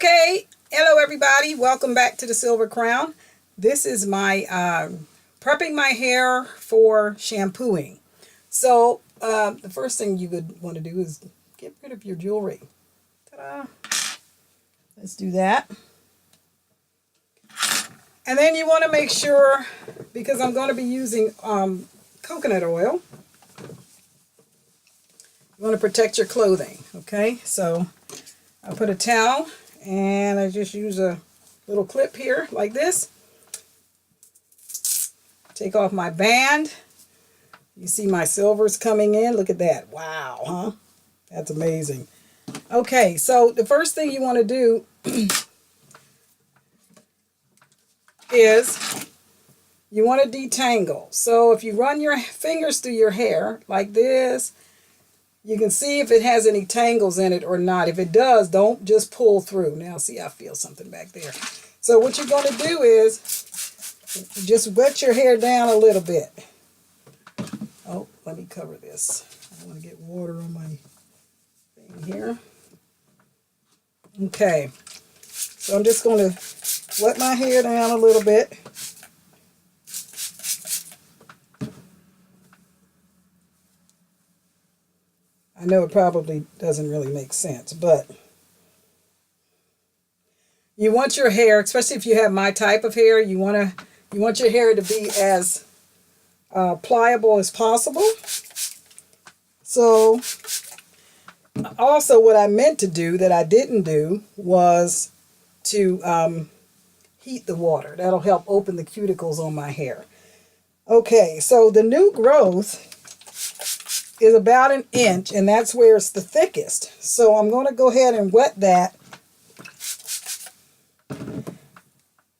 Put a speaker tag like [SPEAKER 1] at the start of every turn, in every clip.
[SPEAKER 1] Okay, hello everybody. Welcome back to the Silver Crown. This is my prepping my hair for shampooing. So the first thing you would want to do is get rid of your jewelry. Ta-da! Let's do that. And then you want to make sure, because I'm going to be using coconut oil, you want to protect your clothing. Okay, so I put a towel and I just use a little clip here like this. Take off my band. You see my silvers coming in. Look at that. Wow, huh? That's amazing. Okay, so the first thing you want to do is you want to detangle. So if you run your fingers through your hair like this, you can see if it has any tangles in it or not. If it does, don't just pull through. Now, see, I feel something back there. So what you're going to do is just wet your hair down a little bit. Oh, let me cover this. I don't want to get water on my thing here. Okay. So I'm just going to wet my hair down a little bit. I know it probably doesn't really make sense, but you want your hair, especially if you have my type of hair, you want your hair to be as pliable as possible. So also what I meant to do that I didn't do was to heat the water. That'll help open the cuticles on my hair. Okay, so the new growth is about 1 inch, and that's where it's the thickest. So I'm going to go ahead and wet that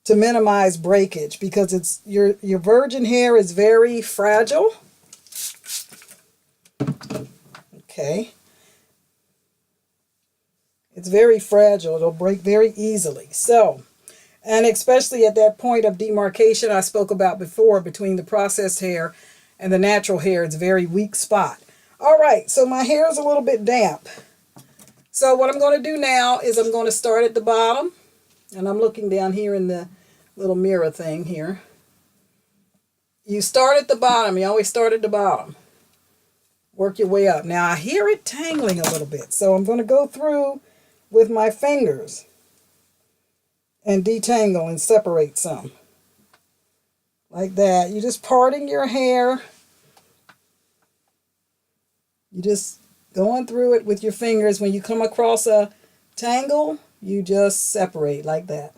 [SPEAKER 1] to minimize breakage, because it's your virgin hair is very fragile. Okay. It's very fragile. It'll break very easily. So, and especially at that point of demarcation I spoke about before between the processed hair and the natural hair, it's a very weak spot. All right, so my hair is a little bit damp. So what I'm going to do now is I'm going to start at the bottom. And I'm looking down here in the little mirror thing here. You start at the bottom. You always start at the bottom. Work your way up. Now I hear it tangling a little bit. So I'm going to go through with my fingers and detangle and separate some. Like that. You're just parting your hair. You just going through it with your fingers. When you come across a tangle, you just separate like that.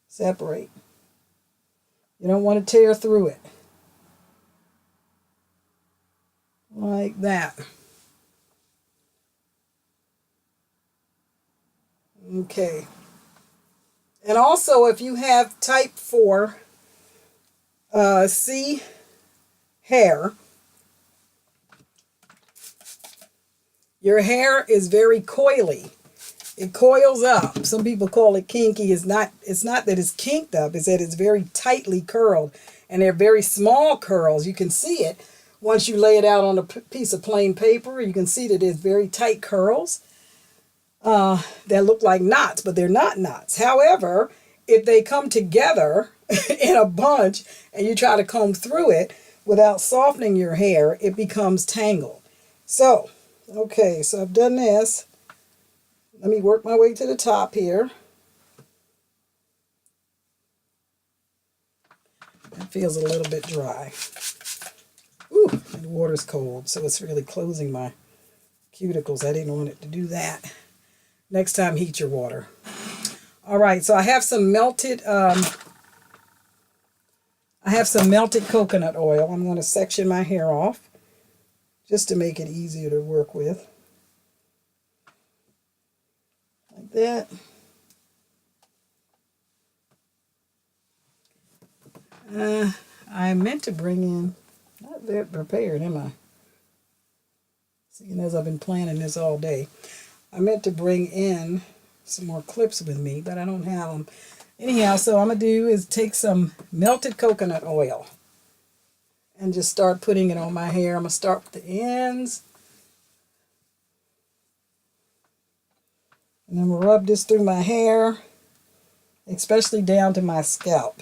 [SPEAKER 1] Separate. You don't want to tear through it. Like that. Okay. And also, if you have type 4 C hair, your hair is very coily. It coils up. Some people call it kinky. It's not that it's kinked up. It's that it's very tightly curled. And they're very small curls. You can see it once you lay it out on a piece of plain paper. You can see that it's very tight curls that look like knots, but they're not knots. However, if they come together in a bunch and you try to comb through it without softening your hair, it becomes tangled. So, okay, so I've done this. Let me work my way to the top here. It feels a little bit dry. Ooh, and the water's cold, so it's really closing my cuticles. I didn't want it to do that. Next time, heat your water. All right, so I have some melted coconut oil. I'm going to section my hair off just to make it easier to work with. Like that. I meant to bring in, not very prepared, am I? Seeing as I've been planning this all day. I meant to bring in some more clips with me, but I don't have them. Anyhow, so what I'm going to do is take some melted coconut oil and just start putting it on my hair. I'm going to start with the ends. And I'm going to rub this through my hair, especially down to my scalp.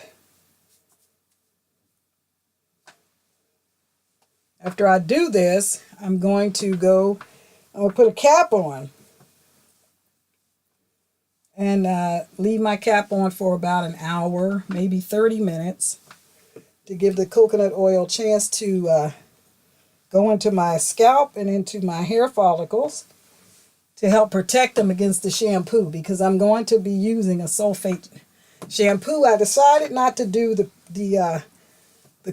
[SPEAKER 1] After I do this, I'm going to put a cap on and leave my cap on for about an hour, maybe 30 minutes, to give the coconut oil a chance to go into my scalp and into my hair follicles to help protect them against the shampoo, because I'm going to be using a sulfate shampoo. I decided not to do the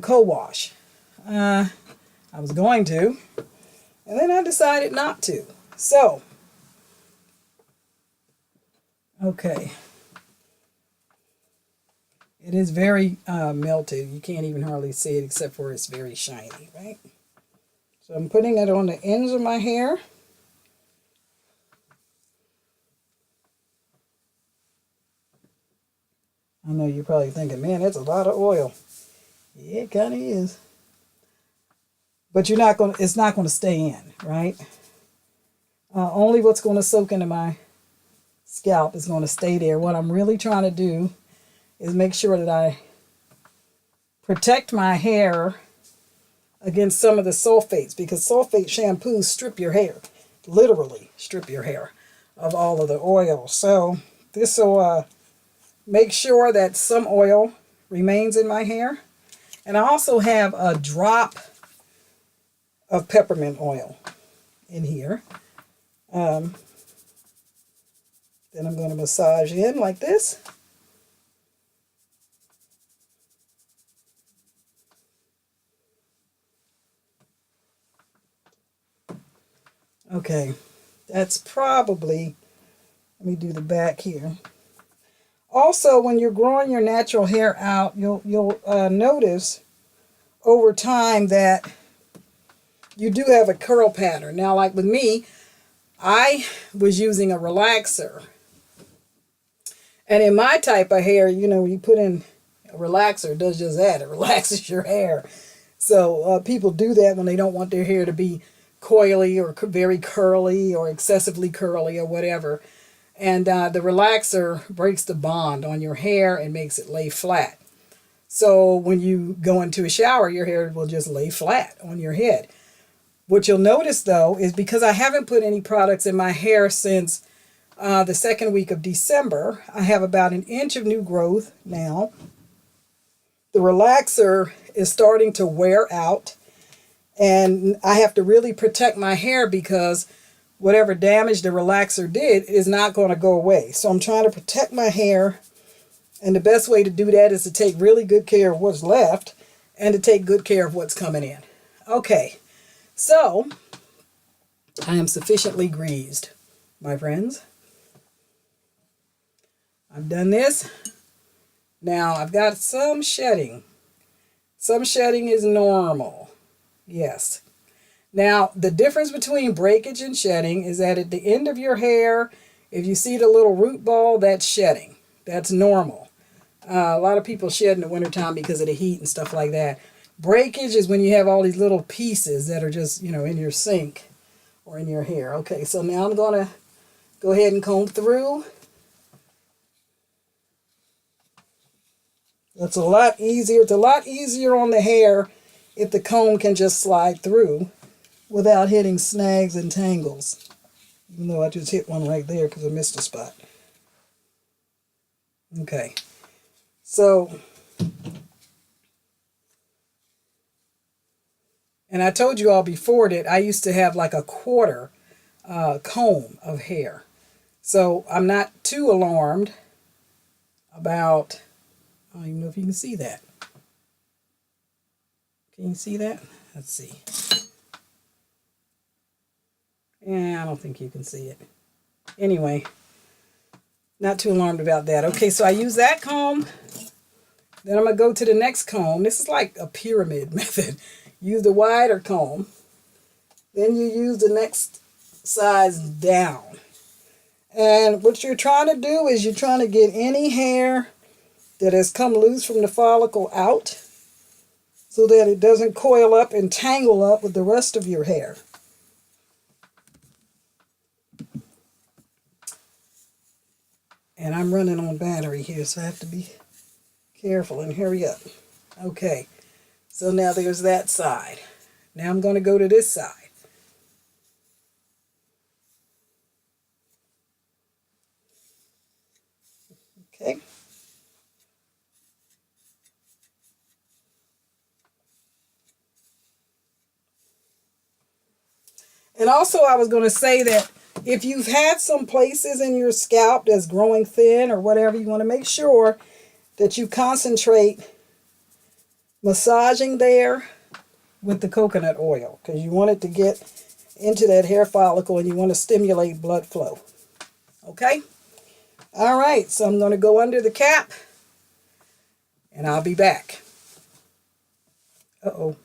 [SPEAKER 1] co-wash. I was going to, and then I decided not to. So, okay. It is very melted. You can't even hardly see it except for it's very shiny, right? So I'm putting it on the ends of my hair. I know you're probably thinking, man, that's a lot of oil. Yeah, it kind of is. But it's not going to stay in, right? Only what's going to soak into my scalp is going to stay there. What I'm really trying to do is make sure that I protect my hair against some of the sulfates, because sulfate shampoos strip your hair, literally strip your hair of all of the oil. So this will make sure that some oil remains in my hair. And I also have a drop of peppermint oil in here. Then I'm going to massage in like this. Okay, that's probably, let me do the back here. Also, when you're growing your natural hair out, you'll notice over time that you do have a curl pattern. Now, like with me, I was using a relaxer. And in my type of hair, you put in a relaxer, it does just that. It relaxes your hair. So people do that when they don't want their hair to be coily or very curly or excessively curly or whatever. And the relaxer breaks the bond on your hair and makes it lay flat. So when you go into a shower, your hair will just lay flat on your head. What you'll notice, though, is because I haven't put any products in my hair since the second week of December, I have about an inch of new growth now. The relaxer is starting to wear out, and I have to really protect my hair because whatever damage the relaxer did is not going to go away. So I'm trying to protect my hair, and the best way to do that is to take really good care of what's left and to take good care of what's coming in. Okay, so I am sufficiently greased, my friends. I've done this. Now I've got some shedding. Some shedding is normal. Yes. Now, the difference between breakage and shedding is that at the end of your hair, if you see the little root ball, that's shedding. That's normal. A lot of people shed in the wintertime because of the heat and stuff like that. Breakage is when you have all these little pieces that are just, in your sink or in your hair. Okay, so now I'm going to go ahead and comb through. That's a lot easier. It's a lot easier on the hair if the comb can just slide through without hitting snags and tangles. Even though I just hit one right there because I missed a spot. Okay. So, and I told you all before that I used to have like a quarter comb of hair. So I'm not too alarmed about, I don't even know if you can see that. Can you see that? Let's see. Yeah, I don't think you can see it. Anyway, not too alarmed about that. Okay, so I use that comb. Then I'm going to go to the next comb. This is like a pyramid method. Use the wider comb. Then you use the next size down. And what you're trying to do is you're trying to get any hair that has come loose from the follicle out so that it doesn't coil up and tangle up with the rest of your hair. And I'm running on battery here, so I have to be careful and hurry up. Okay, so now there's that side. Now I'm going to go to this side. Okay. And also I was going to say that if you've had some places in your scalp that's growing thin or whatever, you want to make sure that you concentrate massaging there with the coconut oil, because you want it to get into that hair follicle and you want to stimulate blood flow. Okay? All right, so I'm going to go under the cap and I'll be back. Uh-oh.